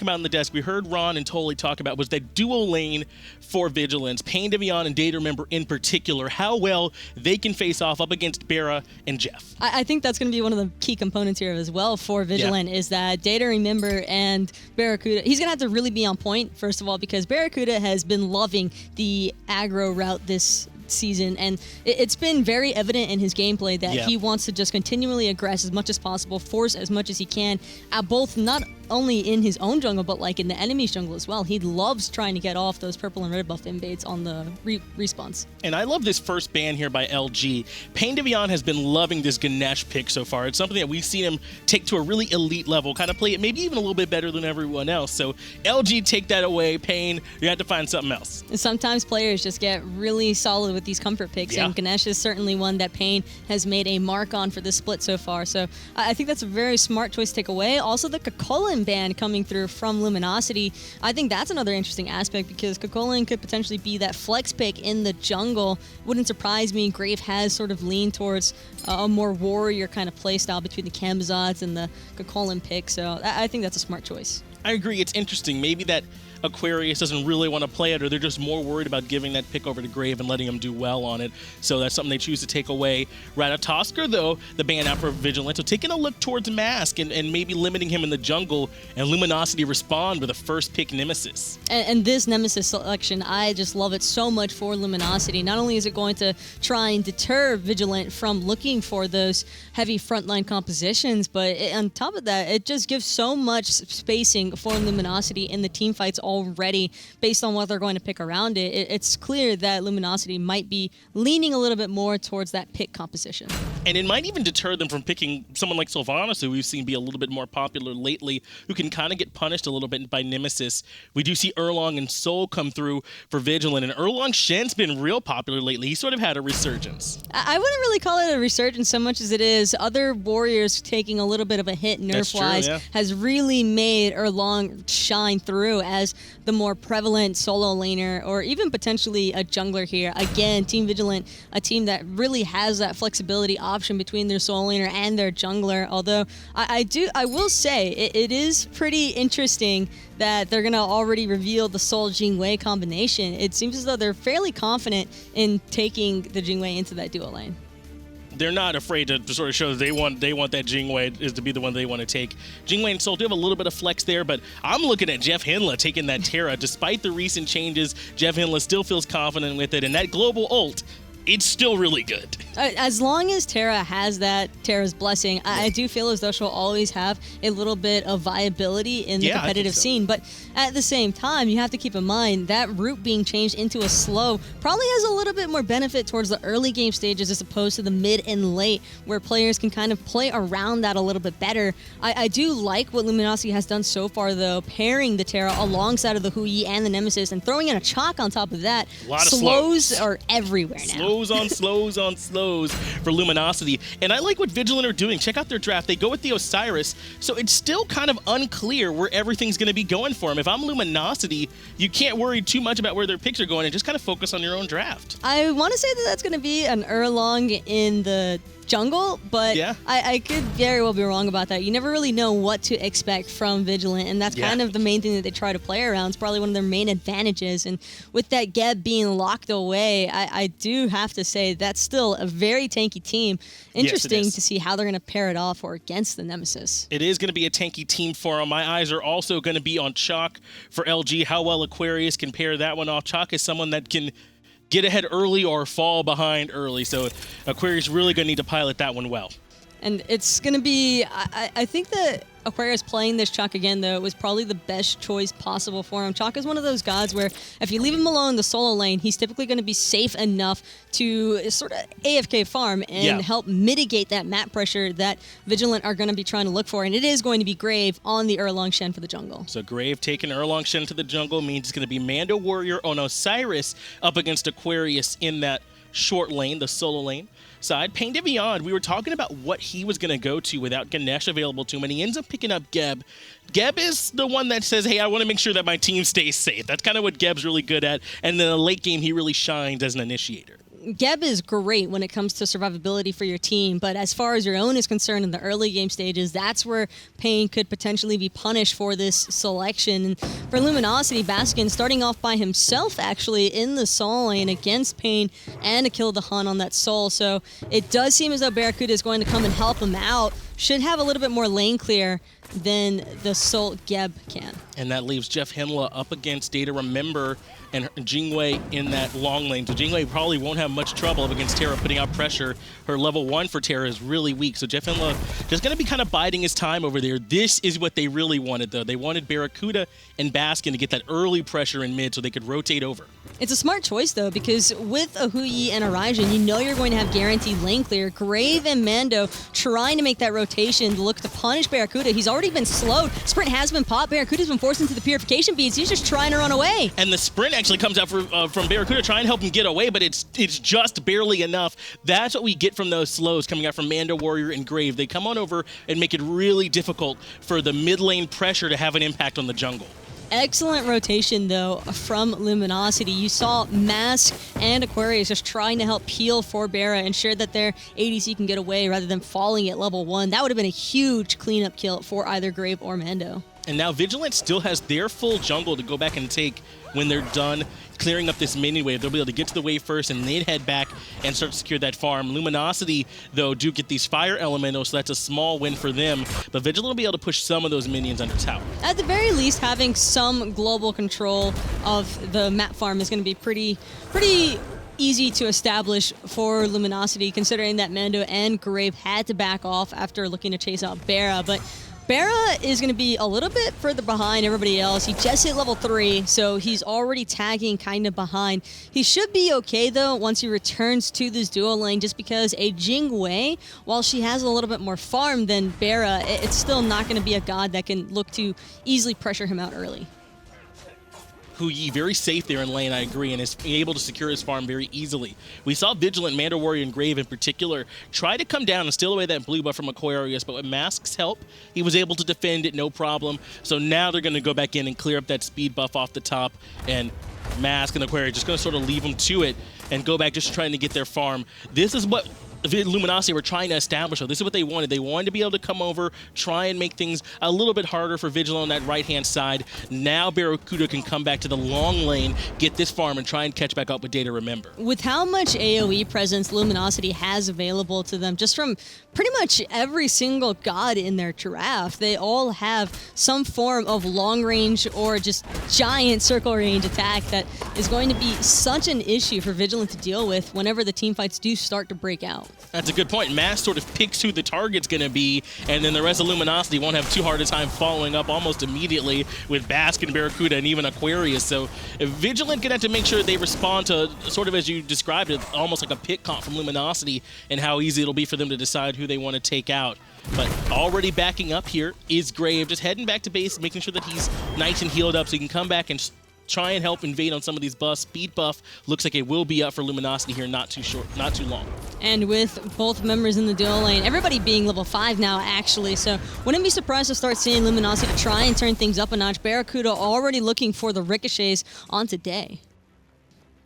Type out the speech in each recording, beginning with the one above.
about in the desk, we heard Ron and Tolly talk about was that dual lane for Vigilance. Pain, Devion, and Data Remember in particular, how well they can face off up against Bera and Jeff. I think that's going to be one of the key components here as well for Vigilant is that Data Remember and Barracuda, he's going to have to really be on point, first of all, because Barracuda has been loving the aggro route this season, and it's been very evident in his gameplay that he wants to just continually aggress as much as possible, force as much as he can, at both not only in his own jungle, but like in the enemy's jungle as well. He loves trying to get off those purple and red buff invades on the respawns. And I love this first ban here by LG. Pain Devion has been loving this Ganesh pick so far. It's something that we've seen him take to a really elite level, kind of play it maybe even a little bit better than everyone else. So LG, take that away. Pain, you have to find something else. And sometimes players just get really solid with these comfort picks, and Ganesh is certainly one that Pain has made a mark on for this split so far. So I think that's a very smart choice to take away. Also, the Kakolin ban coming through from Luminosity, I think that's another interesting aspect because Kakolin could potentially be that flex pick in the jungle. Wouldn't surprise me. Grave has sort of leaned towards a more warrior kind of playstyle between the Camzots and the Kakolin pick, so I think that's a smart choice. I agree. It's interesting. Maybe that Aquarius doesn't really want to play it, or they're just more worried about giving that pick over to Grave and letting him do well on it. So that's something they choose to take away. Ratatoskr, though, the ban out for Vigilant, so taking a look towards Mask and maybe limiting him in the jungle, and Luminosity respond with a first pick Nemesis. And this Nemesis selection, I just love it so much for Luminosity. Not only is it going to try and deter Vigilant from looking for those heavy frontline compositions, but on top of that, it just gives so much spacing for Luminosity in the team fights already based on what they're going to pick around it. It's clear that Luminosity might be leaning a little bit more towards that pick composition. And it might even deter them from picking someone like Sylvanas, who we've seen be a little bit more popular lately, who can kind of get punished a little bit by Nemesis. We do see Erlong and Soul come through for Vigilant, and Erlong Shen's been real popular lately. He sort of had a resurgence. I wouldn't really call it a resurgence so much as it is other warriors taking a little bit of a hit nerf-wise has really made Erlong shine through as the more prevalent solo laner, or even potentially a jungler here. Again, Team Vigilant, a team that really has that flexibility option between their solo laner and their jungler. Although I will say it is pretty interesting that they're going to already reveal the Sol Jingwei combination. It seems as though they're fairly confident in taking the Jingwei into that duo lane. They're not afraid to sort of show that they want that Jingwei is to be the one they want to take. Jingwei and Soul do have a little bit of flex there, but I'm looking at Jeff Hinla taking that Terra. Despite the recent changes, Jeff Hinla still feels confident with it, and that global ult, it's still really good. As long as Terra has that Terra's Blessing, I do feel as though she'll always have a little bit of viability in the competitive scene. But at the same time, you have to keep in mind that route being changed into a slow probably has a little bit more benefit towards the early game stages as opposed to the mid and late, where players can kind of play around that a little bit better. I do like what Luminosity has done so far, though, pairing the Terra alongside of the Hui Yi and the Nemesis and throwing in a Chalk on top of that. A lot of slows are everywhere now. Slows on slows on slows for Luminosity. And I like what Vigilant are doing. Check out their draft. They go with the Osiris, so it's still kind of unclear where everything's going to be going for them. If I'm Luminosity, you can't worry too much about where their picks are going and just kind of focus on your own draft. I want to say that that's going to be an Erlong in the jungle, but I could very well be wrong about that. You never really know what to expect from Vigilant, and that's kind of the main thing that they try to play around. It's probably one of their main advantages, and with that Geb being locked away, I do have to say that's still a very tanky team. Interesting to see how they're going to pair it off or against the Nemesis. It is going to be a tanky team for them. My eyes are also going to be on Chalk for LG, how well Aquarius can pair that one off. Chalk is someone that can get ahead early or fall behind early, so Aquarius really going to need to pilot that one well. And it's going to be, I think that Aquarius playing this Chalk again, though, was probably the best choice possible for him. Chalk is one of those gods where if you leave him alone in the solo lane, he's typically going to be safe enough to sort of AFK farm and help mitigate that map pressure that Vigilant are going to be trying to look for. And it is going to be Grave on the Erlong Shen for the jungle. So Grave taking Erlong Shen to the jungle means it's going to be Mando Warrior on Osiris up against Aquarius in that short lane, the solo lane side. Pain Beyond, we were talking about what he was going to go to without Ganesh available to him, and he ends up picking up Geb. Geb is the one that says, hey, I want to make sure that my team stays safe. That's kind of what Geb's really good at, and then in the late game, he really shines as an initiator. Geb is great when it comes to survivability for your team, but as far as your own is concerned in the early game stages, that's where Pain could potentially be punished for this selection. And for Luminosity, Baskin starting off by himself actually in the Soul lane against Pain and a kill of the Hun on that Soul. So it does seem as though Barracuda is going to come and help him out. Should have a little bit more lane clear than the Soul Geb can. And that leaves Jeff Henla up against Data Remember and Jingwei in that long lane. So Jingwei probably won't have much trouble up against Terra putting out pressure. Her level 1 for Terra is really weak. So Jeff Henla just going to be kind of biding his time over there. This is what they really wanted, though. They wanted Barracuda and Baskin to get that early pressure in mid so they could rotate over. It's a smart choice, though, because with a Huyi and a Raijin, you know you're going to have guaranteed lane clear. Grave and Mando trying to make that rotation to look to punish Barracuda. He's already been slowed. Sprint has been popped. Barracuda's been forced into the purification beads. He's just trying to run away. And the sprint actually comes out from Barracuda trying to help him get away, but it's just barely enough. That's what we get from those slows coming out from Mando, Warrior, and Grave. They come on over and make it really difficult for the mid lane pressure to have an impact on the jungle. Excellent rotation, though, from Luminosity. You saw Mask and Aquarius just trying to help peel for Barra, ensure that their ADC can get away rather than falling at level 1. That would have been a huge cleanup kill for either Grave or Mando. And now Vigilant still has their full jungle to go back and take when they're done clearing up this mini wave. They'll be able to get to the wave first and then head back and start to secure that farm. Luminosity, though, do get these fire elementals, so that's a small win for them. But Vigilant will be able to push some of those minions under tower. At the very least, having some global control of the map farm is going to be pretty easy to establish for Luminosity, considering that Mando and Grave had to back off after looking to chase out Barra. But Barra is going to be a little bit further behind everybody else. He just hit level 3, so he's already tagging kind of behind. He should be okay, though, once he returns to this duo lane, just because a Jingwei, while she has a little bit more farm than Barra, it's still not going to be a god that can look to easily pressure him out early. Huyi very safe there in lane, I agree, and is able to secure his farm very easily. We saw Vigilant, Mando Warrior, and Grave in particular try to come down and steal away that blue buff from Aquarius, but with Mask's help, he was able to defend it no problem. So now they're going to go back in and clear up that speed buff off the top, and Mask and Aquarius just going to sort of leave them to it and go back just trying to get their farm. This is what Luminosity were trying to establish. So this is what they wanted. They wanted to be able to come over, try and make things a little bit harder for Vigilant on that right-hand side. Now Barracuda can come back to the long lane, get this farm, and try and catch back up with Data Remember. With how much AoE presence Luminosity has available to them, just from pretty much every single god in their draft, they all have some form of long-range or just giant circle-range attack that is going to be such an issue for Vigilant to deal with whenever the team fights do start to break out. That's a good point. Mask sort of picks who the target's going to be, and then the rest of Luminosity won't have too hard a time following up almost immediately with Baskin, Barracuda, and even Aquarius. So Vigilant going to have to make sure they respond to, sort of as you described it, almost like a pick comp from Luminosity, and how easy it'll be for them to decide who they want to take out. But already backing up here is Grave, just heading back to base, making sure that he's nice and healed up so he can come back and try and help invade on some of these buffs. Speed buff looks like it will be up for Luminosity here, not too long. And with both members in the duo lane, everybody being level 5 now, actually, so wouldn't be surprised to start seeing Luminosity try and turn things up a notch. Barracuda already looking for the ricochets on today.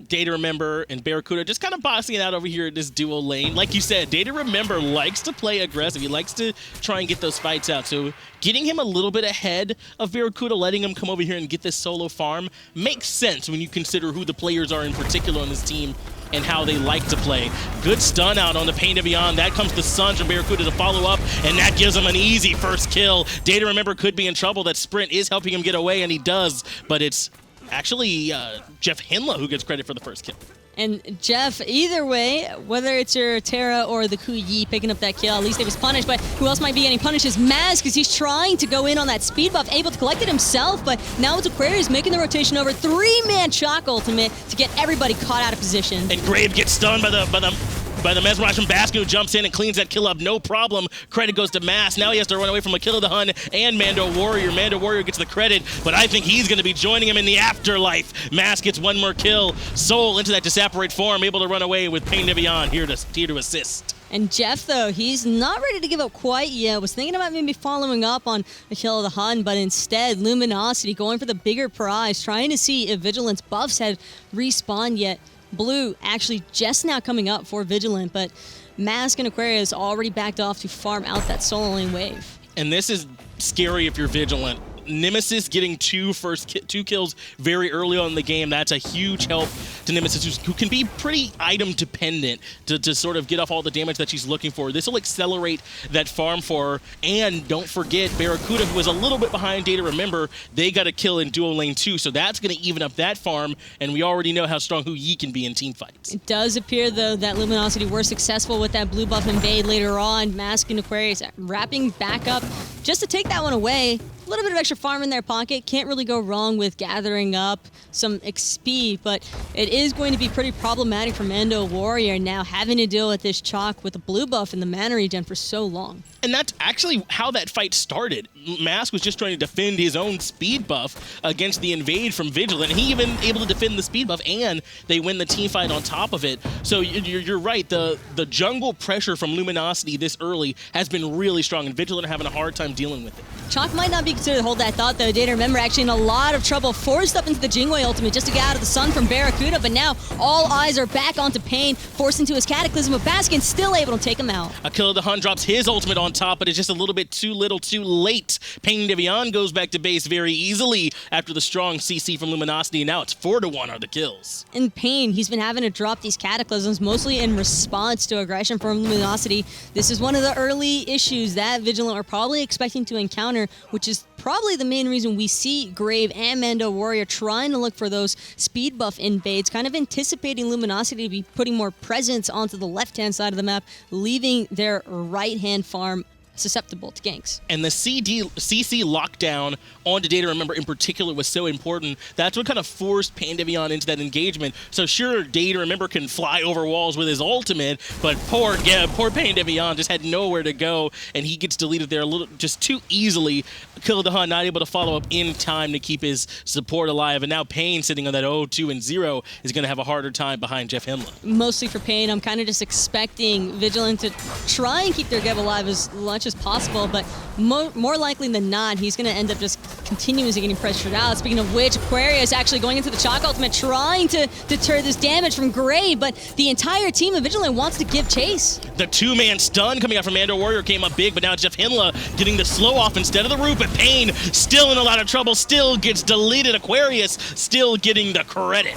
Data Remember and Barracuda just kind of boxing it out over here at this duo lane. Like you said, Data Remember likes to play aggressive. He likes to try and get those fights out. So getting him a little bit ahead of Barracuda, letting him come over here and get this solo farm makes sense when you consider who the players are in particular on this team and how they like to play. Good stun out on the Pain of Beyond. That comes the Suns from Barracuda to follow up, and that gives him an easy first kill. Data Remember could be in trouble. That sprint is helping him get away, and he does, but it's actually Jeff Henla who gets credit for the first kill. And Jeff, either way, whether it's your Terra or the Huyi picking up that kill, at least they was punished, but who else might be getting punished is Maz, because he's trying to go in on that speed buff, able to collect it himself, but now it's Aquarius making the rotation over. 3-man Shock Ultimate to get everybody caught out of position. And Grave gets stunned by the mesmerized from Baskin, who jumps in and cleans that kill up, no problem. Credit goes to Mass. Now he has to run away from a kill of the Hun and Mando Warrior. Mando Warrior gets the credit, but I think he's going to be joining him in the afterlife. Mass gets one more kill. Soul into that disapparate form, able to run away with Pain to Beyond here to assist. And Jeff, though, he's not ready to give up quite yet. Was thinking about maybe following up on the kill of the Hun, but instead, Luminosity going for the bigger prize, trying to see if Vigilance buffs had respawned yet. Blue actually just now coming up for Vigilant, but Mask and Aquarius already backed off to farm out that solo lane wave. And this is scary if you're Vigilant. Nemesis getting two kills very early on in the game, that's a huge help to Nemesis, who can be pretty item dependent to sort of get off all the damage that she's looking for. This will accelerate that farm for her. And don't forget, Barracuda, who was a little bit behind Data Remember, they got a kill in duo lane too, so that's going to even up that farm, and we already know how strong Hu Yi can be in team fights. It does appear, though, that Luminosity were successful with that blue buff invade later on. Mask and Aquarius wrapping back up just to take that one away. A little bit of extra farm in their pocket. Can't really go wrong with gathering up some XP, but it is going to be pretty problematic for Mando Warrior now having to deal with this chalk with the blue buff in the mana regen for so long. And that's actually how that fight started. Mask was just trying to defend his own speed buff against the invade from Vigilant. He even able to defend the speed buff, and they win the team fight on top of it. So you're right. The jungle pressure from Luminosity this early has been really strong, and Vigilant are having a hard time dealing with it. Chalk might not be considered to hold that thought, though. Data Remember actually in a lot of trouble, forced up into the Jingwei ultimate just to get out of the sun from Barracuda, but now all eyes are back onto Pain, forced into his Cataclysm, but Baskin still able to take him out. Akilla the Hun drops his ultimate on top, but it's just a little bit too little too late. Pain Devian goes back to base very easily after the strong CC from Luminosity, and now it's 4-1 are the kills. In Pain, he's been having to drop these Cataclysms mostly in response to aggression from Luminosity. This is one of the early issues that Vigilant are probably expecting to encounter, which is probably the main reason we see Grave and Mando Warrior trying to look for those speed buff invades, kind of anticipating Luminosity to be putting more presence onto the left-hand side of the map, leaving their right-hand farm susceptible to ganks. And the CC lockdown onto Data Remember in particular was so important. That's what kind of forced Pain Devian into that engagement. So sure, Data Remember can fly over walls with his ultimate, but poor Pain Devian just had nowhere to go, and he gets deleted there a little just too easily. Akilla the Hun not able to follow up in time to keep his support alive, and now Pain sitting on that 0-2-0 is going to have a harder time behind Jeff Himla. Mostly for Pain, I'm kind of just expecting Vigilant to try and keep their Geb alive as much as possible, but more likely than not, he's going to end up just continuously getting pressured out. Speaking of which, Aquarius actually going into the Chalk ultimate, trying to deter this damage from Gray, but the entire team of Vigilant wants to give chase. The two-man stun coming out from Mando Warrior came up big, but now Jeff Himla getting the slow off instead of the root, but Pain still in a lot of trouble, still gets deleted. Aquarius still getting the credit.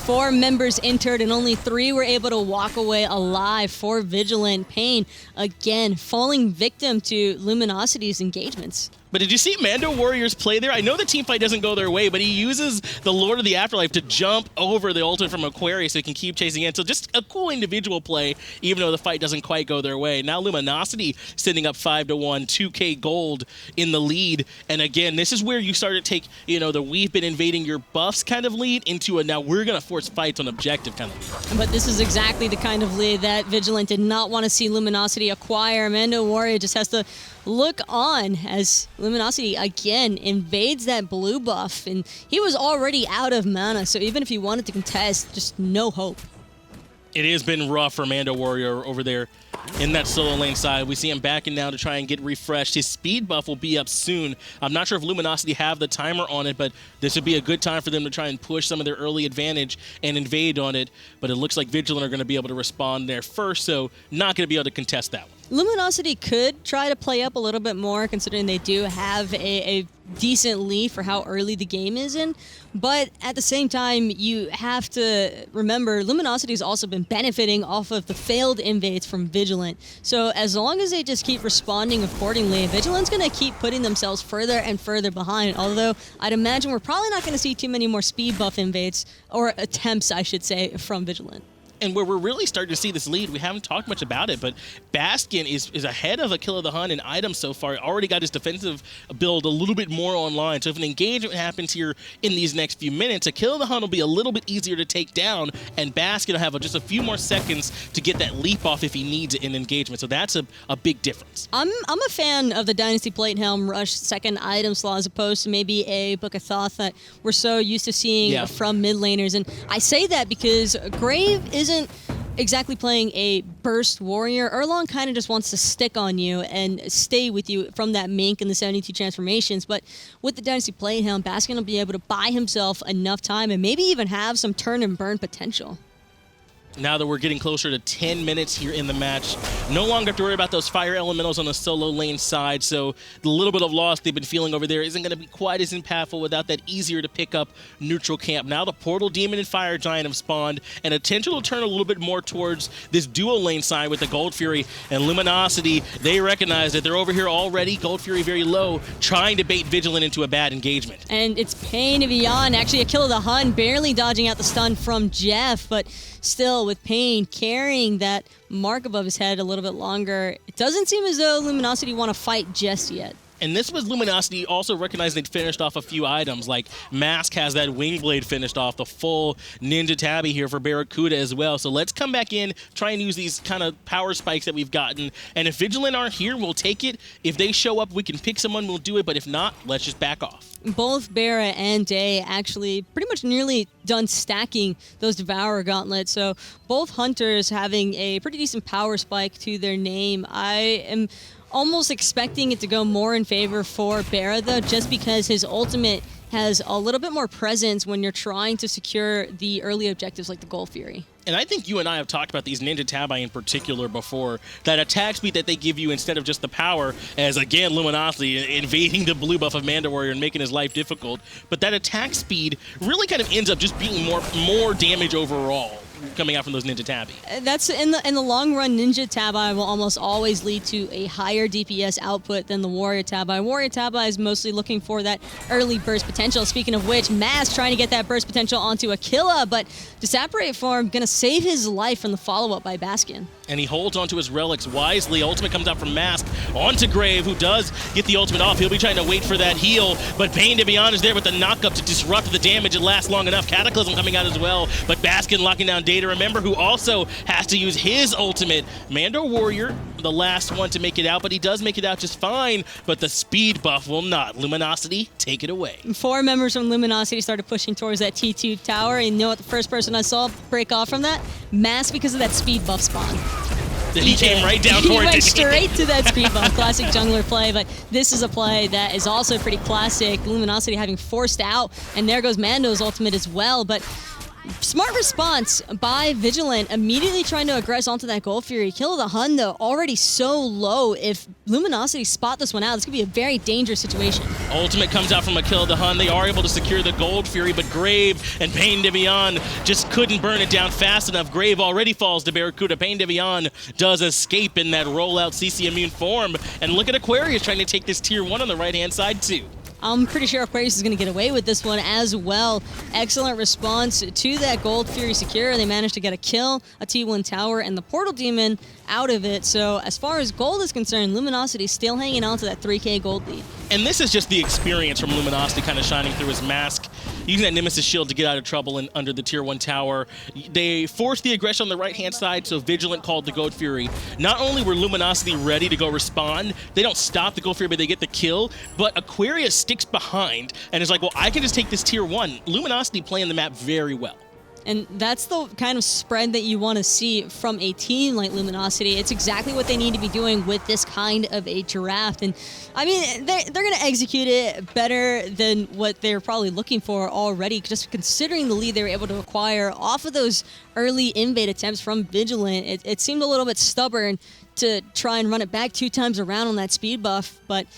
4 members entered and only 3 were able to walk away alive for Vigilant. Pain, again, falling victim to Luminosity's engagements. But did you see Mando Warrior's play there? I know the team fight doesn't go their way, but he uses the Lord of the Afterlife to jump over the ultimate from Aquarius so he can keep chasing in. So just a cool individual play, even though the fight doesn't quite go their way. Now Luminosity sitting up 5-1, 2K gold in the lead. And again, this is where you start to take, the we've been invading your buffs kind of lead into a now we're going to force fights on objective kind of lead. But this is exactly the kind of lead that Vigilant did not want to see Luminosity acquire. Mando Warrior just has to look on as Luminosity again invades that blue buff, and he was already out of mana, so even if he wanted to contest, just no hope. It has been rough for Mando Warrior over there in that solo lane side. We see him backing now to try and get refreshed. His speed buff will be up soon. I'm not sure if Luminosity have the timer on it, but this would be a good time for them to try and push some of their early advantage and invade on it. But it looks like Vigilant are going to be able to respond there first, so not going to be able to contest that one. Luminosity could try to play up a little bit more, considering they do have a decent lead for how early the game is in. But at the same time, you have to remember Luminosity has also been benefiting off of the failed invades from Vigilant. So as long as they just keep responding accordingly, Vigilant's going to keep putting themselves further and further behind. Although I'd imagine we're probably not going to see too many more speed buff invades, or attempts, I should say, from Vigilant. And where we're really starting to see this lead, we haven't talked much about it, but Baskin is ahead of Akilla the Hun in items so far. Already got his defensive build a little bit more online. So if an engagement happens here in these next few minutes, Akilla the Hun will be a little bit easier to take down, and Baskin will have just a few more seconds to get that leap off if he needs it in engagement. So that's a big difference. I'm a fan of the Dynasty Plate Helm Rush second item slot as opposed to maybe a Book of Thoth that we're so used to seeing from mid laners. And I say that because Grave isn't exactly playing a burst warrior. Erlong kind of just wants to stick on you and stay with you from that Mink and the 72 transformations. But with the Dynasty Plate Helm, Baskin will be able to buy himself enough time and maybe even have some turn and burn potential. Now that we're getting closer to 10 minutes here in the match, no longer have to worry about those fire elementals on the solo lane side, so the little bit of loss they've been feeling over there isn't going to be quite as impactful without that easier to pick up neutral camp. Now the Portal Demon and Fire Giant have spawned, and attention will turn a little bit more towards this dual lane side with the Gold Fury and Luminosity. They recognize that they're over here already, Gold Fury very low, trying to bait Vigilant into a bad engagement. And it's Pain to Beyond, actually a kill of the Hun, barely dodging out the stun from Jeff, but still with Pain carrying that mark above his head a little bit longer. It doesn't seem as though Luminosity want to fight just yet. And this was Luminosity also recognizing they'd finished off a few items, like Mask has that Wing Blade finished off, the full Ninja Tabby here for Barracuda as well. So let's come back in, try and use these kind of power spikes that we've gotten. And if Vigilant aren't here, we'll take it. If they show up, we can pick someone, we'll do it. But if not, let's just back off. Both Barra and Day actually pretty much nearly done stacking those Devourer gauntlets. So both Hunters having a pretty decent power spike to their name. I am almost expecting it to go more in favor for Barra, though, just because his ultimate has a little bit more presence when you're trying to secure the early objectives like the Gold Fury. And I think you and I have talked about these Ninja Tabi in particular before, that attack speed that they give you instead of just the power, as again, Luminosity invading the blue buff of Manda Warrior and making his life difficult. But that attack speed really kind of ends up just being more damage overall coming out from those Ninja Tabi. That's in the long run, Ninja Tabi will almost always lead to a higher DPS output than the Warrior Tabi. Warrior Tabi is mostly looking for that early burst potential. Speaking of which, Mask trying to get that burst potential onto Aquila, but Disapparate Form gonna save his life from the follow-up by Bastion. And he holds onto his relics wisely. Ultimate comes out from Mask onto Grave, who does get the ultimate off. He'll be trying to wait for that heal, but Pain to Beyond is there with the knock-up to disrupt the damage. It lasts long enough. Cataclysm coming out as well, but Bastion locking down Data, remember, who also has to use his ultimate. Mando Warrior, the last one to make it out, but he does make it out just fine, but the speed buff will not. Luminosity, take it away. 4 members from Luminosity started pushing towards that T2 tower, and you know what the first person I saw break off from that? Mask, because of that speed buff spawn. He came right down for it. He went straight to that speed buff. Classic jungler play, but this is a play that is also pretty classic. Luminosity having forced out, and there goes Mando's ultimate as well, but smart response by Vigilant, immediately trying to aggress onto that Gold Fury. Kill of the Hun, though, already so low. If Luminosity spot this one out, this could be a very dangerous situation. Ultimate comes out from a Kill of the Hun. They are able to secure the Gold Fury, but Grave and Pain de Beyond just couldn't burn it down fast enough. Grave already falls to Barracuda. Pain de Beyond does escape in that rollout CC immune form. And look at Aquarius trying to take this tier 1 on the right-hand side, too. I'm pretty sure Aquarius is going to get away with this one as well. Excellent response to that Gold Fury secure. They managed to get a kill, a T1 tower, and the Portal Demon out of it. So as far as gold is concerned, Luminosity still hanging on to that 3K gold lead. And this is just the experience from Luminosity kind of shining through his Mask, using that Nemesis shield to get out of trouble under the tier 1 tower. They forced the aggression on the right-hand side, so Vigilant called the Gold Fury. Not only were Luminosity ready to go respond, they don't stop the Gold Fury, but they get the kill. But Aquarius sticks behind and is like, well, I can just take this tier 1. Luminosity playing the map very well. And that's the kind of spread that you want to see from a team like Luminosity. It's exactly what they need to be doing with this kind of a draft. And I mean, they're going to execute it better than what they're probably looking for already, just considering the lead they were able to acquire off of those early invade attempts from Vigilant. It seemed a little bit stubborn to try and run it back 2 times around on that speed buff, but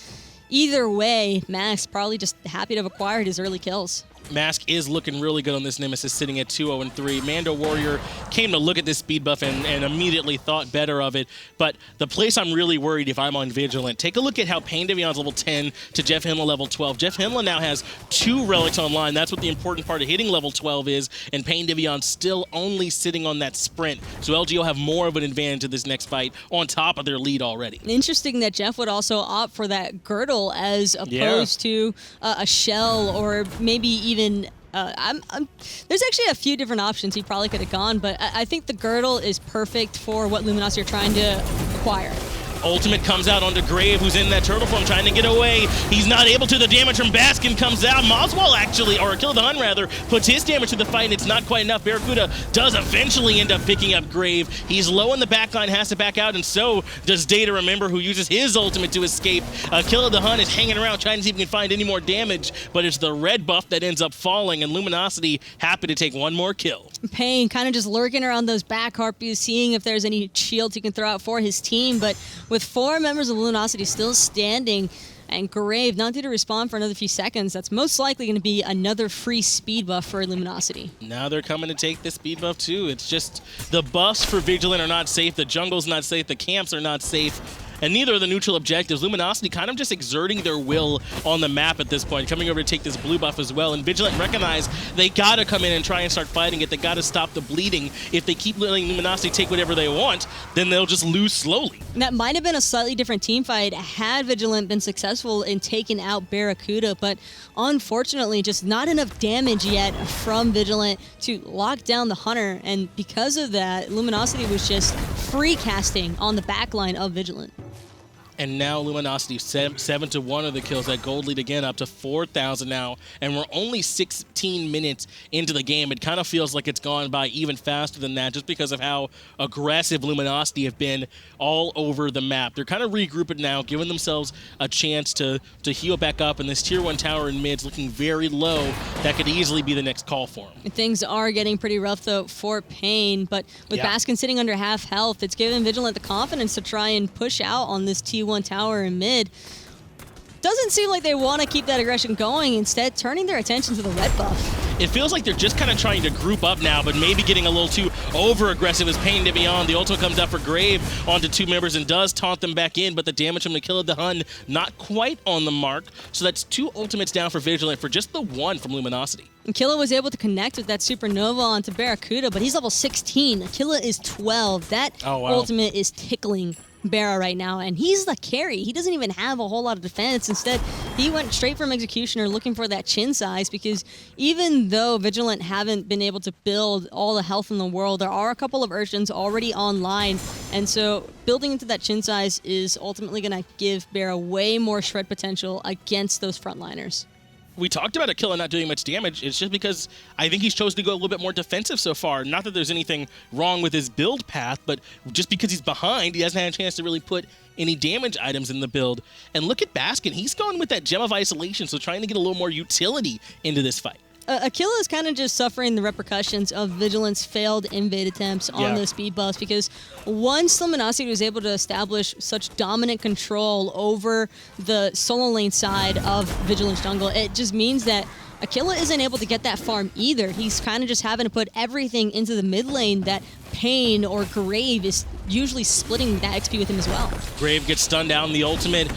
either way, Max probably just happy to have acquired his early kills. Mask is looking really good on this Nemesis, sitting at 2-0-3. Mando Warrior came to look at this speed buff and immediately thought better of it. But the place I'm really worried if I'm on Vigilant, take a look at how Pain de Beyond's level 10 to Jeff Himla level 12. Jeff Himla now has 2 relics online. That's what the important part of hitting level 12 is. And Pain de Beyond still only sitting on that sprint. So LGO have more of an advantage in this next fight on top of their lead already. Interesting that Jeff would also opt for that girdle as opposed to a shell, or maybe even there's actually a few different options he probably could have gone, but I think the girdle is perfect for what Luminosity are trying to acquire. Ultimate comes out onto Grave, who's in that turtle form trying to get away. He's not able to. The damage from Baskin comes out. Moswell actually, or Kill the Hun rather, puts his damage to the fight, and it's not quite enough. Barracuda does eventually end up picking up Grave. He's low in the backline, has to back out, and so does Data Remember, who uses his ultimate to escape. Kill the Hun is hanging around trying to see if he can find any more damage, but it's the red buff that ends up falling, and Luminosity happy to take one more kill. Pain kind of just lurking around those back harpies, seeing if there's any shields he can throw out for his team, but with 4 members of Luminosity still standing and Grave not due to respawn for another few seconds, that's most likely going to be another free speed buff for Luminosity. Now they're coming to take the speed buff too. It's just the buffs for Vigilant are not safe, the jungle's not safe, the camps are not safe, and neither are the neutral objectives. Luminosity kind of just exerting their will on the map at this point, coming over to take this blue buff as well. And Vigilant recognize they gotta come in and try and start fighting it. They gotta stop the bleeding. If they keep letting Luminosity take whatever they want, then they'll just lose slowly. That might have been a slightly different team fight had Vigilant been successful in taking out Barracuda, but unfortunately just not enough damage yet from Vigilant to lock down the Hunter, and because of that, Luminosity was just free casting on the backline of Vigilant. And now Luminosity 7-1 of the kills. That gold lead again up to 4,000 now. And we're only 16 minutes into the game. It kind of feels like it's gone by even faster than that just because of how aggressive Luminosity have been all over the map. They're kind of regrouping now, giving themselves a chance to heal back up. And this tier 1 tower in mid's looking very low. That could easily be the next call for them. Things are getting pretty rough though for Pain, but with Baskin sitting under half health, it's given Vigilant the confidence to try and push out on this T1 tower in mid. Doesn't seem like they want to keep that aggression going, instead turning their attention to the red buff. It feels like they're just kind of trying to group up now, but maybe getting a little too over-aggressive as Pain to beyond. The ultimate comes out for Grave onto 2 members and does taunt them back in, but the damage from the Kill of the Hun not quite on the mark. So that's 2 ultimates down for Vigilant for just the 1 from Luminosity. Aquila was able to connect with that Supernova onto Barracuda, but he's level 16. Aquila is 12. That ultimate is tickling Barra right now, and he's the carry. He doesn't even have a whole lot of defense. Instead, he went straight from Executioner looking for that chin size, because even though Vigilant haven't been able to build all the health in the world, there are a couple of Urchins already online, and so building into that chin size is ultimately going to give Barra way more shred potential against those frontliners. We talked about Aquila not doing much damage. It's just because I think he's chosen to go a little bit more defensive so far. Not that there's anything wrong with his build path, but just because he's behind, he hasn't had a chance to really put any damage items in the build. And look at Baskin. He's going with that Gem of Isolation, so trying to get a little more utility into this fight. Aquila is kind of just suffering the repercussions of Vigilant's failed invade attempts on those speed buffs, because once Luminosity was able to establish such dominant control over the solo lane side of Vigilant's jungle, it just means that Aquila isn't able to get that farm either. He's kind of just having to put everything into the mid lane that Pain or Grave is usually splitting that XP with him as well. Grave gets stunned down. The ultimate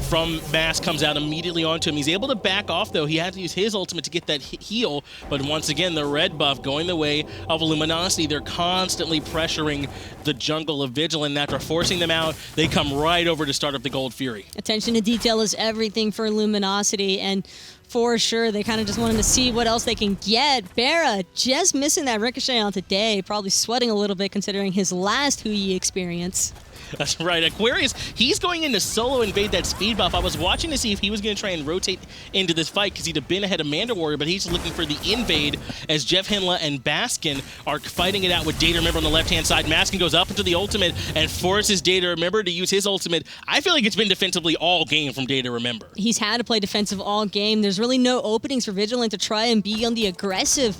from Mask comes out immediately onto him. He's able to back off, though. He had to use his ultimate to get that heal, but once again, the red buff going the way of Luminosity. They're constantly pressuring the jungle of Vigilant. After forcing them out, they come right over to start up the Gold Fury. Attention to detail is everything for Luminosity, and for sure, they kind of just wanted to see what else they can get. Barra just missing that ricochet on today, probably sweating a little bit considering his last Huyi experience. That's right. Aquarius, he's going into solo invade that speed buff. I was watching to see if he was going to try and rotate into this fight because he'd have been ahead of Manda Warrior, but he's looking for the invade as Jeff Henla and Baskin are fighting it out with Data Remember on the left-hand side. Baskin goes up into the ultimate and forces Data Remember to use his ultimate. I feel like it's been defensively all game from Data Remember. He's had to play defensive all game. There's really no openings for Vigilant to try and be on the aggressive.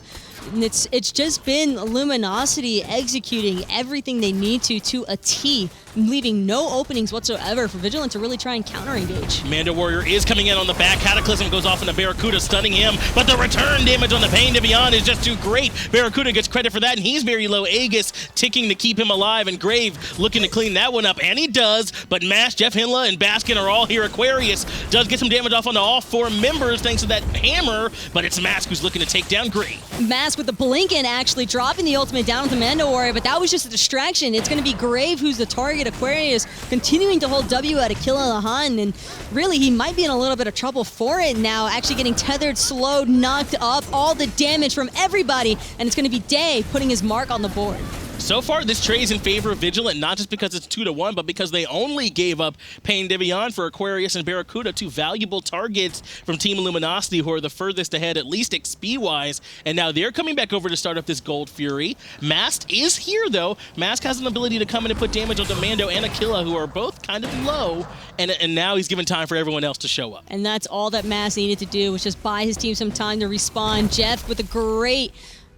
It's just been Luminosity executing everything they need to a T, leaving no openings whatsoever for Vigilant to really try and counter-engage. Manda Warrior is coming in on the back. Cataclysm goes off into Barracuda, stunning him, but the return damage on the Pain to Beyond is just too great. Barracuda gets credit for that, and he's very low. Aegis ticking to keep him alive, and Grave looking to clean that one up, and he does, but Mash, Jeff Henla, and Baskin are all here. Aquarius does get some damage off onto all 4 members thanks to that hammer, but it's Mask who's looking to take down Grave. Mask with the Blinken actually dropping the ultimate down with the Manda Warrior, but that was just a distraction. It's going to be Grave who's the target. Aquarius continuing to hold W at Aquila the Hun, and really he might be in a little bit of trouble for it now, actually getting tethered, slowed, knocked up, all the damage from everybody, and it's going to be Day putting his mark on the board. So far, this trade is in favor of Vigilant, not just because it's 2-1, but because they only gave up Pain Devion for Aquarius and Barracuda, two valuable targets from Team Luminosity, who are the furthest ahead, at least XP-wise, and now they're coming back over to start up this Gold Fury. Mask is here, though. Mask has an ability to come in and put damage onto Mando and Aquila, who are both kind of low, and now he's given time for everyone else to show up. And that's all that Mask needed to do, was just buy his team some time to respawn. Jeff with a great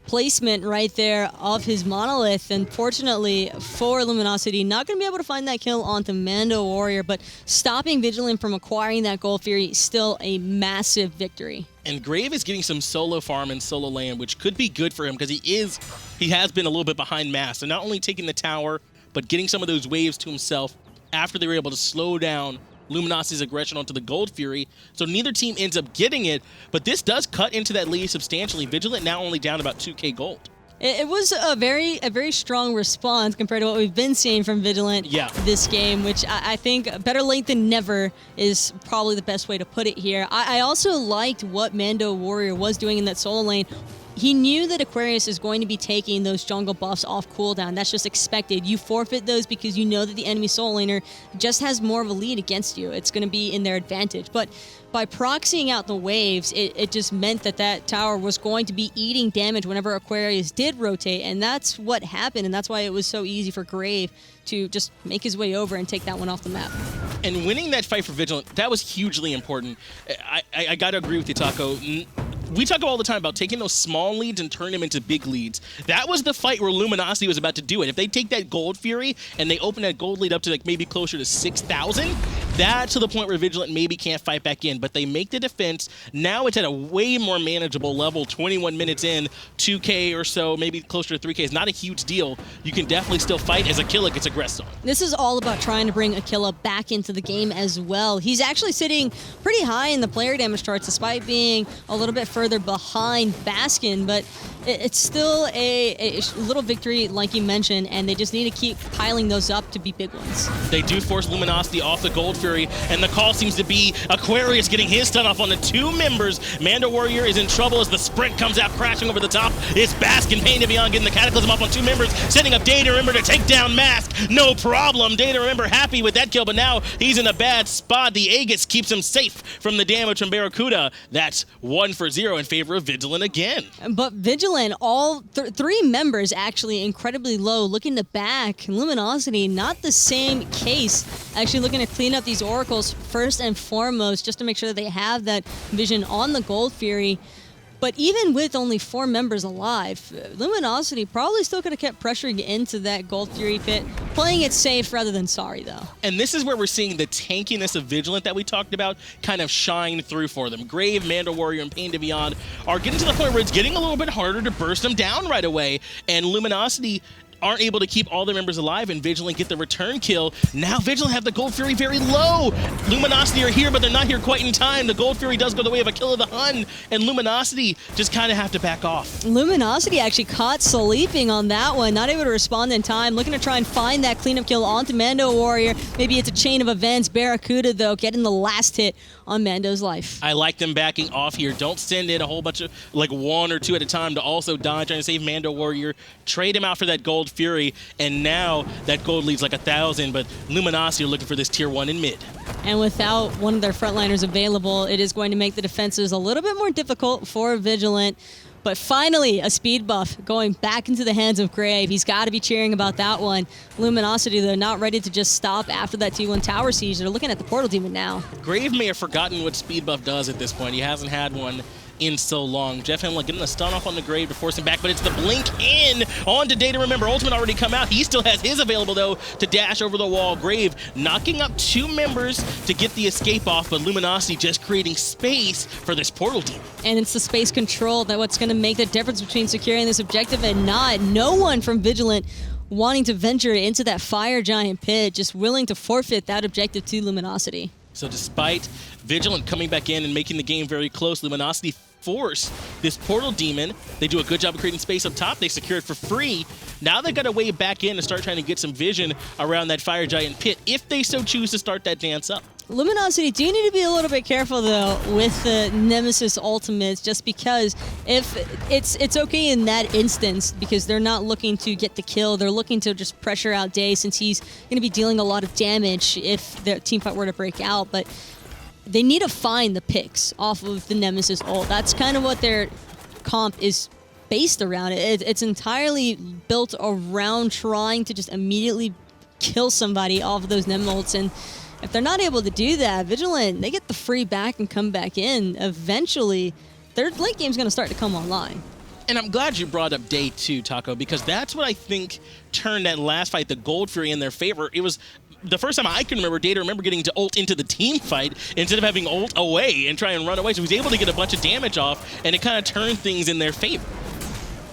placement right there of his monolith. Unfortunately for Luminosity, not going to be able to find that kill onto Mando Warrior, but stopping Vigilant from acquiring that Gold Fury, still a massive victory. And Grave is getting some solo farm and solo land, which could be good for him because he has been a little bit behind Mass. So not only taking the tower, but getting some of those waves to himself after they were able to slow down Luminosity's aggression onto the Gold Fury. So neither team ends up getting it, but this does cut into that lead substantially. Vigilant now only down about 2k gold. It was a very strong response compared to what we've been seeing from Vigilant this game, which I think better late than never is probably the best way to put it here. I also liked what Mando Warrior was doing in that solo lane. He knew that Aquarius is going to be taking those jungle buffs off cooldown. That's just expected. You forfeit those because you know that the enemy solo laner just has more of a lead against you. It's going to be in their advantage. But by proxying out the waves, it just meant that that tower was going to be eating damage whenever Aquarius did rotate, and that's what happened, and that's why it was so easy for Grave to just make his way over and take that one off the map. And winning that fight for Vigilant, that was hugely important. I got to agree with you, Taco. We talk all the time about taking those small leads and turn them into big leads. That was the fight where Luminosity was about to do it. If they take that Gold Fury and they open that gold lead up to like maybe closer to 6,000, that's to the point where Vigilant maybe can't fight back in. But they make the defense. Now it's at a way more manageable level, 21 minutes in, 2k or so, maybe closer to 3k is not a huge deal. You can definitely still fight as Aquila gets aggressed on. This is all about trying to bring Aquila back into the game as well. He's actually sitting pretty high in the player damage charts despite being a little bit further behind Baskin, but it's still a little victory like you mentioned, and they just need to keep piling those up to be big ones. They do force Luminosity off the Gold Fury, and the call seems to be Aquarius getting his stun off on the two members. Mando Warrior is in trouble as the sprint comes out crashing over the top. It's Baskin, Pain Devion getting the Cataclysm off on two members, setting up Data Remember to take down Mask. No problem. Data Remember happy with that kill, but now he's in a bad spot. The Aegis keeps him safe from the damage from Barracuda. That's 1-0 in favor of Vigilant again. But Vigilant, all three members actually incredibly low, looking to back. Luminosity, not the same case, actually looking to clean up these oracles first and foremost, just to make sure that they have that vision on the Gold Fury. But even with only 4 members alive, Luminosity probably still could have kept pressuring into that Gold Fury pit, playing it safe rather than sorry, though. And this is where we're seeing the tankiness of Vigilant that we talked about kind of shine through for them. Grave, Mando Warrior, and Pain Devion are getting to the point where it's getting a little bit harder to burst them down right away. And Luminosity aren't able to keep all their members alive, and Vigilant get the return kill. Now Vigilant have the Gold Fury very low. Luminosity are here, but they're not here quite in time. The Gold Fury does go the way of Aquila the Hun, and Luminosity just kind of have to back off. Luminosity actually caught sleeping on that one, not able to respond in time, looking to try and find that cleanup kill onto Mando Warrior. Maybe it's a chain of events. Barracuda, though, getting the last hit on Mando's life. I like them backing off here. Don't send in a whole bunch of, like 1 or 2 at a time to also die trying to save Mando Warrior. Trade him out for that Gold Fury, and now that gold leads like 1,000, but Luminosity are looking for this tier 1 in mid. And without one of their frontliners available, it is going to make the defenses a little bit more difficult for Vigilant. But finally, a speed buff going back into the hands of Grave. He's got to be cheering about that one. Luminosity, though, not ready to just stop after that T1 tower siege. They're looking at the Portal Demon now. Grave may have forgotten what speed buff does at this point. He hasn't had one in so long. Jeff Hemlock getting a stun off on the Grave to force him back, but it's the blink in on to Data Remember. Ultimate already come out. He still has his available, though, to dash over the wall. Grave knocking up 2 members to get the escape off, but Luminosity just creating space for this Portal Demon. And it's the space control that what's going to make the difference between securing this objective and not. No one from Vigilant wanting to venture into that Fire Giant pit, just willing to forfeit that objective to Luminosity. So despite Vigilant coming back in and making the game very close, Luminosity force this Portal Demon. They do a good job of creating space up top. They secure it for free. Now they've got a way back in to start trying to get some vision around that Fire Giant pit if they so choose to start that dance up. Luminosity do need to be a little bit careful though with the Nemesis ultimates, just because if it's okay in that instance because they're not looking to get the kill, they're looking to just pressure out Day since he's going to be dealing a lot of damage if the team fight were to break out. But they need to find the picks off of the Nemesis ult. That's kind of what their comp is based around. It's entirely built around trying to just immediately kill somebody off of those Nem ults, and if they're not able to do that, Vigilant, they get the free back and come back in. Eventually, their late game's going to start to come online. And I'm glad you brought up Day 2, Taco, because that's what I think turned that last fight, the Gold Fury, in their favor. It was the first time I can remember Day to remember getting to ult into the team fight instead of having ult away and try and run away. So he was able to get a bunch of damage off, and it kind of turned things in their favor.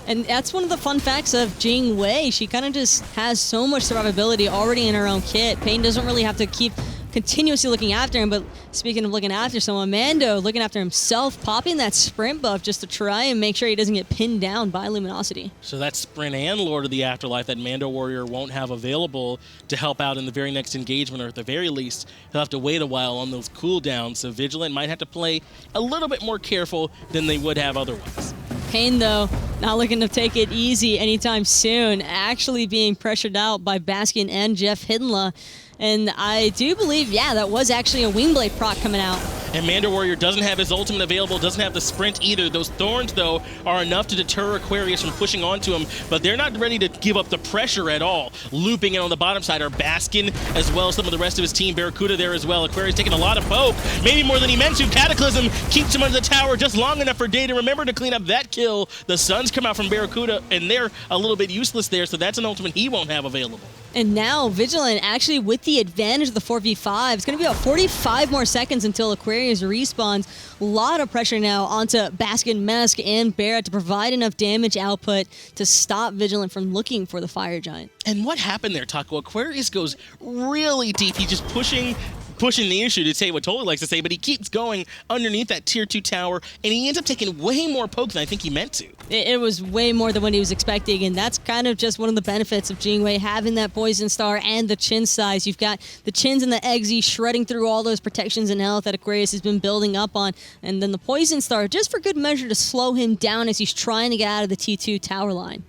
And that's one of the fun facts of Jing Wei. She kind of just has so much survivability already in her own kit. Pain doesn't really have to keep continuously looking after him, but speaking of looking after someone, Mando looking after himself, popping that sprint buff just to try and make sure he doesn't get pinned down by Luminosity. So that sprint and Lord of the Afterlife that Mando Warrior won't have available to help out in the very next engagement, or at the very least, he'll have to wait a while on those cooldowns, so Vigilant might have to play a little bit more careful than they would have otherwise. Pain, though, not looking to take it easy anytime soon, actually being pressured out by Baskin and Jeff Hiddenla. And I do believe, yeah, that was actually a Wingblade proc coming out. And Mando Warrior doesn't have his ultimate available, doesn't have the sprint either. Those thorns, though, are enough to deter Aquarius from pushing onto him, but they're not ready to give up the pressure at all. Looping in on the bottom side are Baskin, as well as some of the rest of his team. Barracuda there as well. Aquarius taking a lot of poke, maybe more than he meant to. Cataclysm keeps him under the tower just long enough for Day to remember to clean up that kill. The Suns come out from Barracuda, and they're a little bit useless there, so that's an ultimate he won't have available. And now Vigilant actually with the advantage of the 4v5. It's going to be about 45 more seconds until Aquarius respawns. A lot of pressure now onto Baskin, Mask, and Barrett to provide enough damage output to stop Vigilant from looking for the Fire Giant. And what happened there, Taco? Aquarius goes really deep. He's just pushing the issue, to say what Totally likes to say, but he keeps going underneath that tier 2 tower, and he ends up taking way more poke than I think he meant to. It was way more than what he was expecting, and that's kind of just one of the benefits of Jing Wei having that Poison Star and the Chin size. You've got the Chins and the Eggsy shredding through all those protections and health that Aquarius has been building up on, and then the Poison Star just for good measure to slow him down as he's trying to get out of the T2 tower line.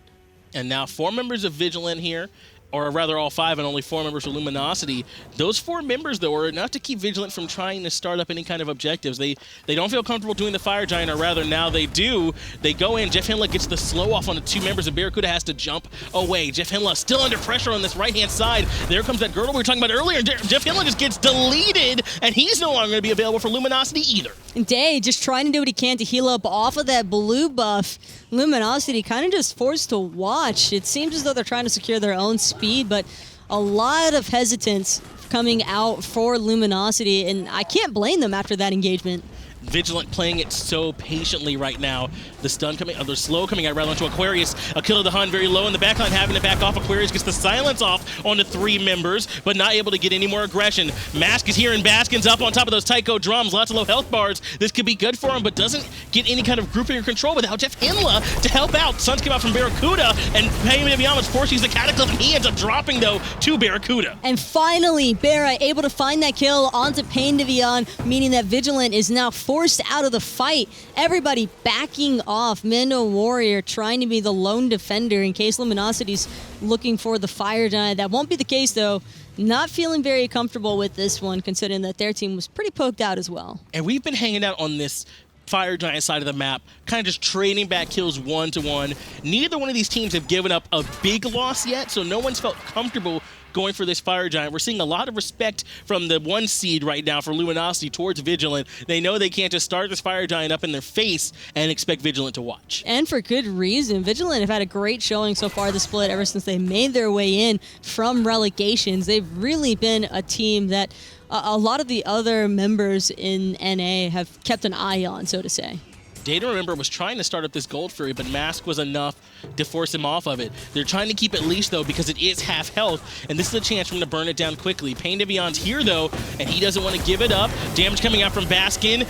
And now 4 members of Vigilant here, or rather all 5 and only 4 members of Luminosity. Those 4 members, though, are enough to keep Vigilant from trying to start up any kind of objectives. They don't feel comfortable doing the Fire Giant, or rather now they do. They go in. Jeff Hinla gets the slow off on the 2 members, and Barracuda has to jump away. Jeff Hinla still under pressure on this right-hand side. There comes that girdle we were talking about earlier. Jeff Hinla just gets deleted, and he's no longer going to be available for Luminosity either. Day just trying to do what he can to heal up off of that blue buff. Luminosity kind of just forced to watch. It seems as though they're trying to secure their own speed, but a lot of hesitance coming out for Luminosity, and I can't blame them after that engagement. Vigilant playing it so patiently right now. The stun coming, the slow coming out right onto Aquarius. A kill of the Hun very low in the backline, having to back off. Aquarius gets the silence off onto 3 members, but not able to get any more aggression. Mask is here, and Baskin's up on top of those Tycho drums. Lots of low health bars. This could be good for him, but doesn't get any kind of grouping or control without Jeff Hinla to help out. Suns come out from Barracuda, and Payment of Yamas forces the Cataclysm. He ends up dropping, though, to Barracuda. And finally, Barra able to find that kill onto Pain Devion, meaning that Vigilant is now forced out of the fight. Everybody backing off. Mando Warrior trying to be the lone defender in case Luminosity's looking for the Fire Giant. That won't be the case, though. Not feeling very comfortable with this one, considering that their team was pretty poked out as well. And we've been hanging out on this Fire Giant side of the map, kind of just trading back kills 1-to-1. Neither one of these teams have given up a big loss yet, so no one's felt comfortable going for this Fire Giant. We're seeing a lot of respect from the 1 seed right now for Luminosity towards Vigilant. They know they can't just start this Fire Giant up in their face and expect Vigilant to watch. And for good reason. Vigilant have had a great showing so far this split ever since they made their way in from relegations. They've really been a team that a lot of the other members in NA have kept an eye on, so to say. Data, remember, was trying to start up this Gold Fury, but Mask was enough to force him off of it. They're trying to keep it leash, though, because it is half health, and this is a chance for him to burn it down quickly. Pain Devion's here, though, and he doesn't want to give it up. Damage coming out from Baskin.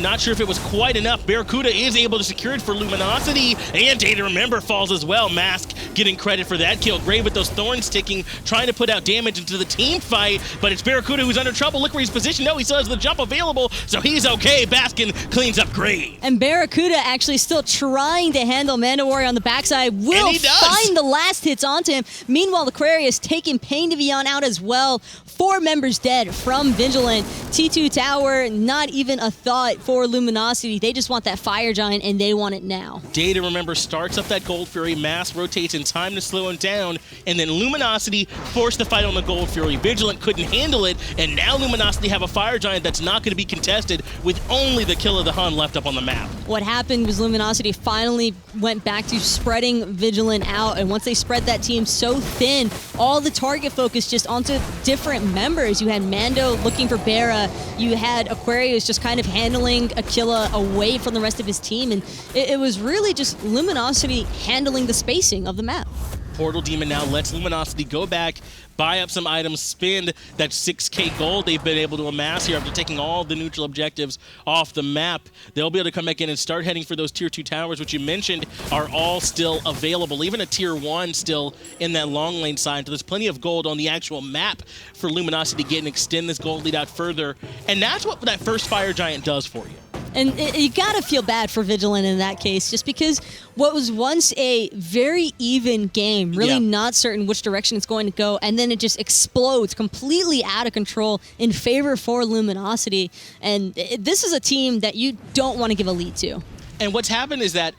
not sure if it was quite enough. Barracuda is able to secure it for Luminosity, and Day to Remember falls as well. Mask getting credit for that kill. Grave with those thorns ticking, trying to put out damage into the team fight, but it's Barracuda who's under trouble. Look where he's positioned. No, he still has the jump available, so he's okay. Baskin cleans up Grave. And Barracuda actually still trying to handle Mandalorian on the backside. Will find the last hits onto him. Meanwhile, Aquarius taking Pain to Beyond out as well. 4 members dead from Vigilant. T2 Tower, not even a thought for Luminosity. They just want that Fire Giant, and they want it now. Day to Remember starts up that Gold Fury. Mask rotates in time to slow him down, and then Luminosity forced the fight on the Gold Fury. Vigilant couldn't handle it, and now Luminosity have a Fire Giant that's not going to be contested with only the kill of the Hun left up on the map. What happened was Luminosity finally went back to spreading Vigilant out, and once they spread that team so thin, all the target focus just onto different members. You had Mando looking for Barra, you had Aquarius just kind of handling Aquila away from the rest of his team, and it was really just Luminosity handling the spacing of the map. Portal Demon now lets Luminosity go back, buy up some items, spend that 6k gold they've been able to amass here after taking all the neutral objectives off the map. They'll be able to come back in and start heading for those tier 2 towers, which you mentioned are all still available. Even a tier 1 still in that long lane side. So there's plenty of gold on the actual map for Luminosity to get and extend this gold lead out further. And that's what that first Fire Giant does for you. And you gotta feel bad for Vigilant in that case, just because what was once a very even game, really not certain which direction it's going to go, and then it just explodes completely out of control in favor for Luminosity. And this is a team that you don't want to give a lead to. And what's happened is that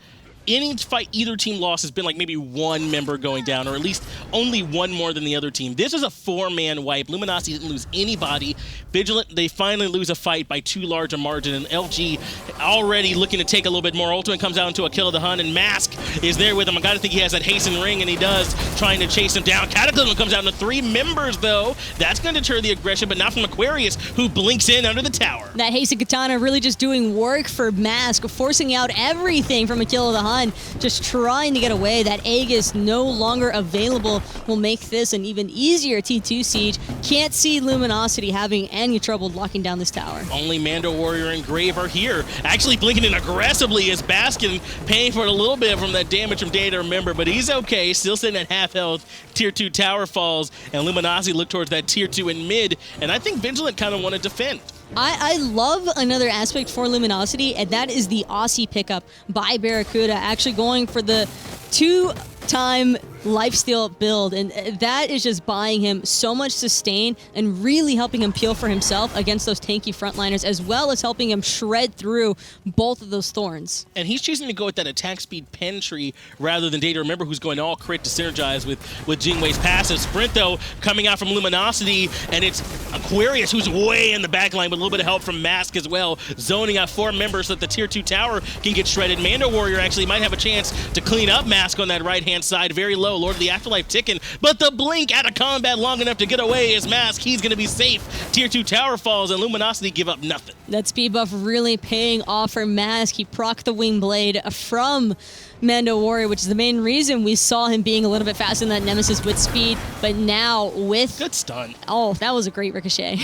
any fight either team lost has been like maybe one member going down, or at least only one more than the other team. This is a 4-man wipe. Luminosity didn't lose anybody. Vigilant, they finally lose a fight by too large a margin, and LG already looking to take a little bit more. Ultimate comes out into a kill of the Hun, and Mask is there with him. I gotta think he has that hasten ring, and he does, trying to chase him down. Cataclysm comes out into 3 members, though. That's gonna deter the aggression, but not from Aquarius, who blinks in under the tower. That hasten katana really just doing work for Mask, forcing out everything from a kill of the Hun, just trying to get away. That Aegis no longer available will make this an even easier T2 siege. Can't see Luminosity having any trouble locking down this tower. Only Mando Warrior and Grave are here, actually blinking in aggressively as Baskin paying for it a little bit from that damage from Day to Remember, but he's okay, still sitting at half health. Tier 2 tower falls, and Luminosity look towards that tier 2 in mid, and I think Vigilant kind of want to defend. I love another aspect for Luminosity, and that is the Aussie pickup by Barracuda, actually going for the 2-time lifesteal build, and that is just buying him so much sustain and really helping him peel for himself against those tanky frontliners, as well as helping him shred through both of those thorns. And he's choosing to go with that attack speed pen tree rather than Day to Remember, who's going all crit to synergize with Jingwei's passive. Sprint, though, coming out from Luminosity, and it's Aquarius who's way in the back line with a little bit of help from Mask as well, zoning out 4 members so that the tier 2 tower can get shredded. Mando Warrior actually might have a chance to clean up Mask on that right-hand side, very low. Lord of the Afterlife ticking, but the blink out of combat long enough to get away is Mask. He's going to be safe. Tier 2 tower falls, and Luminosity give up nothing. That speed buff really paying off for Mask. He procced the wing blade from Mando Warrior, which is the main reason we saw him being a little bit faster than that Nemesis with speed, but now with... Good stun. Oh, that was a great ricochet.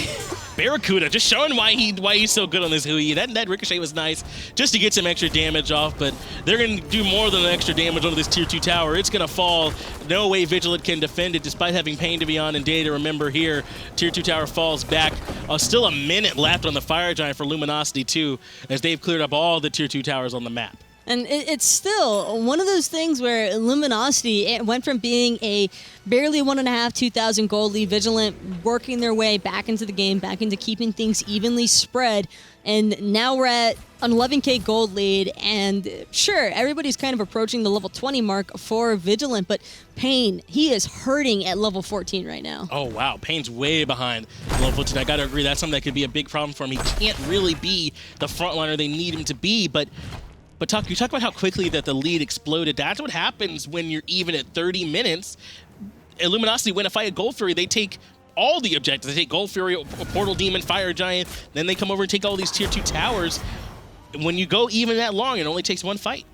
Barracuda just showing why he's so good on this Hui. That ricochet was nice just to get some extra damage off, but they're going to do more than extra damage onto this tier 2 tower. It's going to fall. No way Vigilant can defend it despite having Pain to Beyond and Day to Remember here. Tier 2 tower falls back. Still a minute left on the Fire Giant for Luminosity too, as they've cleared up all the tier 2 towers on the map. And it's still one of those things where Luminosity, it went from being a barely 1.5, 2,000 gold lead, Vigilant working their way back into the game, back into keeping things evenly spread. And now we're at an 11k gold lead, and sure, everybody's kind of approaching the level 20 mark for Vigilant, but Pain, he is hurting at level 14 right now. Oh, wow. Pain's way behind level 14. I got to agree, that's something that could be a big problem for him. He can't really be the frontliner they need him to be, but you talk about how quickly that the lead exploded. That's what happens when you're even at 30 minutes. Luminosity win a fight at Gold Fury. They take all the objectives. They take Gold Fury, Portal Demon, Fire Giant. Then they come over and take all these tier 2 towers. When you go even that long, it only takes one fight.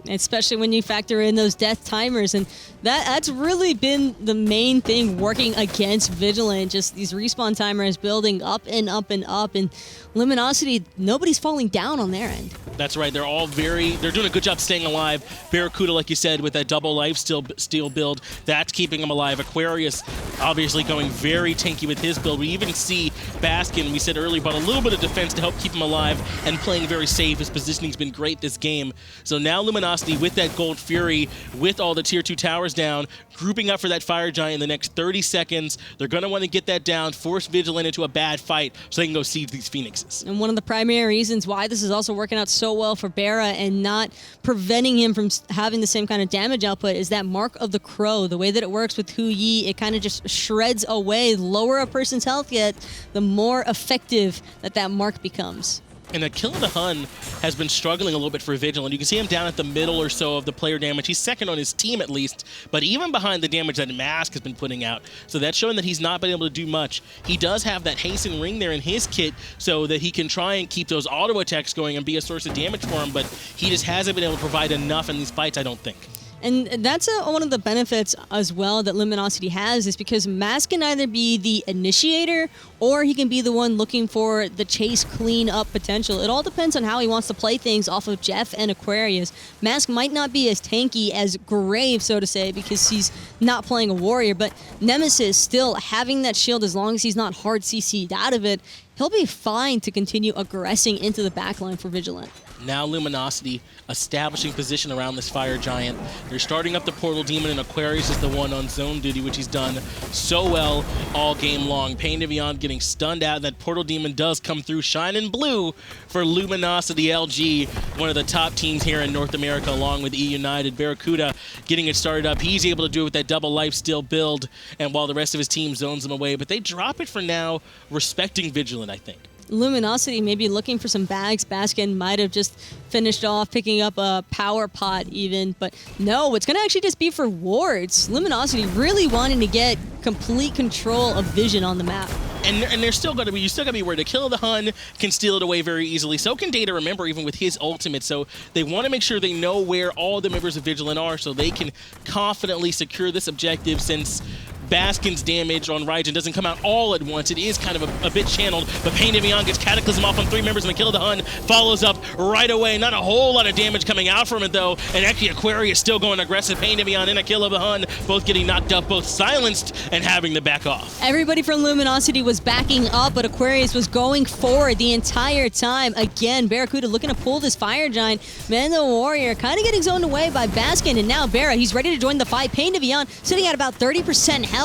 especially when you factor in those death timers. And that's really been the main thing working against Vigilant. Just these respawn timers building up and up and up. And Luminosity, nobody's falling down on their end. That's right. They're doing a good job staying alive. Barracuda, like you said, with that double life steal build, that's keeping them alive. Aquarius obviously going very tanky with his build. We even see Baskin, we said earlier, but a little bit of defense to help keep him alive and playing very safe. His positioning's been great this game. So now Luminosity with that Gold Fury, with all the tier 2 towers down, grouping up for that Fire Giant in the next 30 seconds. They're going to want to get that down, force Vigilant into a bad fight so they can go siege these Phoenixes. And one of the primary reasons why this is also working out so well for Barra and not preventing him from having the same kind of damage output is that Mark of the Crow. The way that it works with Hu Yi, it kind of just shreds away. The lower a person's health yet, the more effective that mark becomes. And Akilla the Hun has been struggling a little bit for Vigilant. You can see him down at the middle or so of the player damage. He's second on his team at least, but even behind the damage that Mask has been putting out. So that's showing that he's not been able to do much. He does have that hasten ring there in his kit so that he can try and keep those auto attacks going and be a source of damage for him, but he just hasn't been able to provide enough in these fights, I don't think. And that's one of the benefits as well that Luminosity has, is because Mask can either be the initiator or he can be the one looking for the chase clean up potential. It all depends on how he wants to play things off of Jeff and Aquarius. Mask might not be as tanky as Grave, so to say, because he's not playing a warrior, but Nemesis still having that shield, as long as he's not hard CC'd out of it, he'll be fine to continue aggressing into the backline for Vigilant. Now Luminosity establishing position around this Fire Giant. They're starting up the Portal Demon, and Aquarius is the one on zone duty, which he's done so well all game long. Pain to Beyond getting stunned out, and that Portal Demon does come through shining blue for Luminosity LG, one of the top teams here in North America, along with E United. Barracuda getting it started up. He's able to do it with that double life steal build, and while the rest of his team zones him away, but they drop it for now, respecting Vigilant, I think. Luminosity maybe looking for some bags. Baskin might have just finished off picking up a power pot even, but no, it's going to actually just be for wards. Luminosity really wanting to get complete control of vision on the map. And they're still going to be, you still got to be worried. Akilla the Hun can steal it away very easily. So can Data, remember, even with his ultimate. So they want to make sure they know where all the members of Vigilant are so they can confidently secure this objective, since Baskin's damage on Raijin doesn't come out all at once. It is kind of a bit channeled, but Pain to Beyond gets Cataclysm off on 3 members, and Akilla the Hun follows up right away. Not a whole lot of damage coming out from it, though, and actually Aquarius still going aggressive. Pain to Beyond and Akilla the Hun both getting knocked up, both silenced and having to back off. Everybody from Luminosity was backing up, but Aquarius was going forward the entire time. Again, Barracuda looking to pull this Fire Giant. Man the Warrior kind of getting zoned away by Baskin, and now Barra, he's ready to join the fight. Pain to Beyond sitting at about 30% health.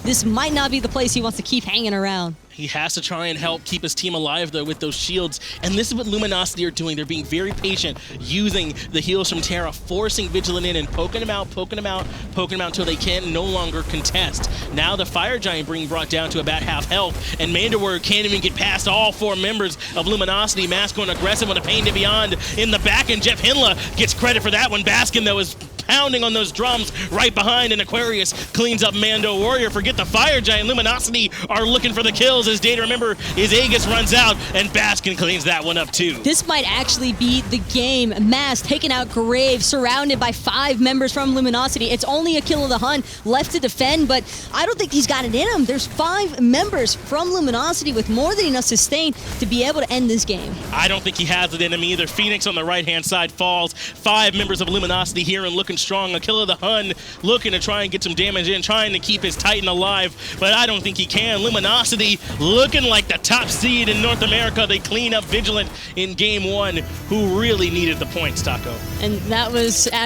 This might not be the place he wants to keep hanging around. He has to try and help keep his team alive, though, with those shields. And this is what Luminosity are doing. They're being very patient, using the heals from Terra, forcing Vigilant in and poking him out, poking him out, poking him out until they can no longer contest. Now the Fire Giant being brought down to about half health, and Mandower can't even get past all 4 members of Luminosity. Mask going aggressive on a Pain to Beyond in the back, and Jeff Hinla gets credit for that one. Baskin, though, is pounding on those drums right behind, and Aquarius cleans up Mando Warrior. Forget the Fire Giant. Luminosity are looking for the kills as Data, remember, his Aegis runs out, and Baskin cleans that one up too. This might actually be the game. Mask taking out Grave, surrounded by 5 members from Luminosity. It's only Akilla the Hun left to defend, but I don't think he's got it in him. There's 5 members from Luminosity with more than enough sustain to be able to end this game. I don't think he has it in him either. Phoenix on the right-hand side falls. 5 members of Luminosity here and looking strong. Akilla the Hun looking to try and get some damage in, trying to keep his Titan alive, but I don't think he can. Luminosity looking like the top seed in North America. They clean up Vigilant in game 1, who really needed the points, Taco. And that was actually